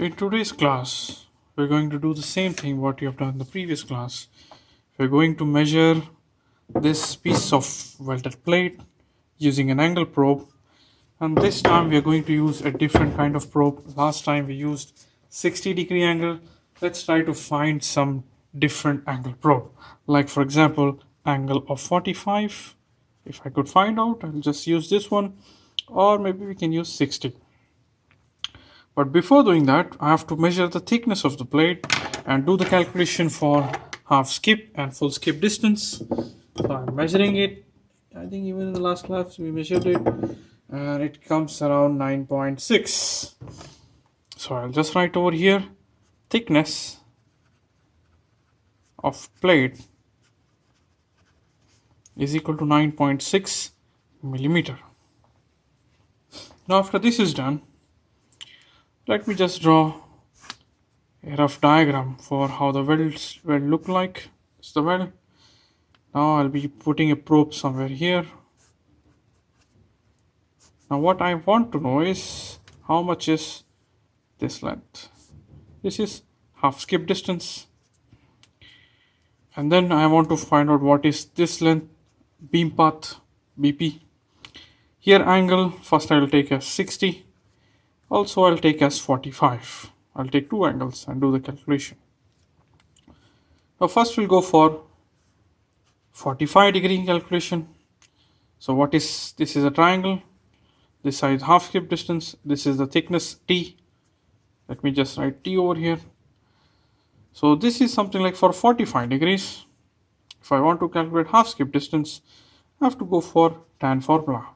In today's class, we're going to do the same thing what you have done in the previous class. We're going to measure this piece of welded plate using an angle probe, and this time we are going to use a different kind of probe. Last time we used 60-degree angle. Let's try to find some different angle probe, like for example angle of 45. If I could find out, I'll just use this one, or maybe we can use 60. But before doing that, I have to measure the thickness of the plate and do the calculation for half skip and full skip distance. So I'm measuring it. I think even in the last class we measured it, and it comes around 9.6. So I'll just write over here thickness of plate is equal to 9.6 millimeter. Now after this is done, let me just draw a rough diagram for how the weld look like. It's the weld. Now I'll be putting a probe somewhere here. Now what I want to know is how much is this length. This is half skip distance. And then I want to find out what is this length, beam path, BP. Here angle, first I will take as 60. Also I'll take as 45. I'll take two angles and do the calculation. Now first we'll go for 45-degree calculation. So what is this? Is a triangle. This side is half skip distance. This is the thickness T. Let me just write T over here. So this is something like for 45 degrees. If I want to calculate half skip distance, I have to go for tan formula.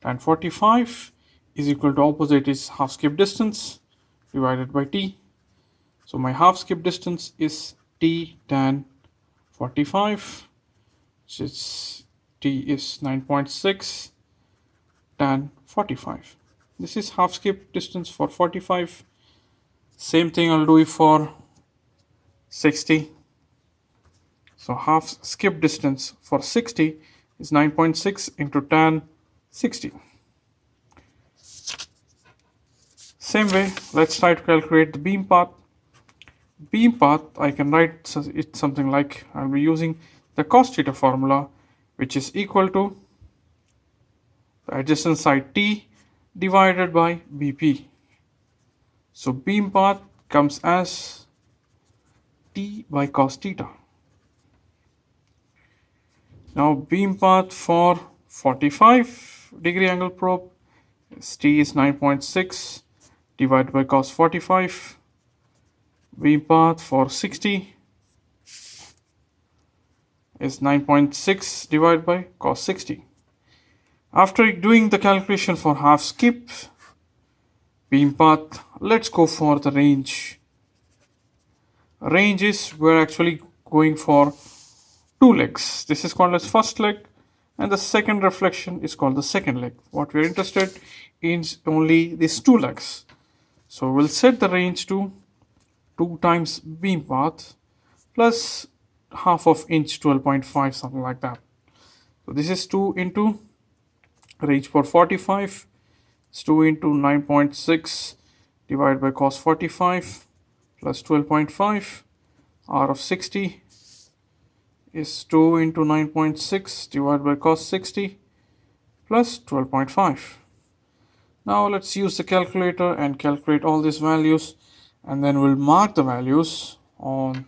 Tan 45 is equal to opposite is half skip distance divided by T. So my half skip distance is T tan 45, which is T is 9.6 tan 45. This is half skip distance for 45. Same thing I'll do it for 60. So half skip distance for 60 is 9.6 into tan 60. Same way, let's try to calculate the beam path. Beam path, I can write it something like, I'll be using the cos theta formula, which is equal to the adjacent side T divided by BP. So beam path comes as T by cos theta. Now beam path for 45-degree angle probe is T is 9.6 divided by cos 45. Beam path for 60 is 9.6 divided by cos 60. After doing the calculation for half skip beam path, let's go for the range. Range is we're actually going for two legs. This is called as first leg, and the second reflection is called the second leg. What we're interested in is only these two legs. So we'll set the range to 2 times beam path plus half of inch, 12.5, something like that. So this is 2 into range for 45. It's 2 into 9.6 divided by cos 45 plus 12.5. R of 60 is 2 into 9.6 divided by cos 60 plus 12.5. Now let's use the calculator and calculate all these values, and then we'll mark the values on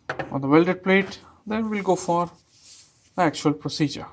the welded plate. Then we'll go for the actual procedure.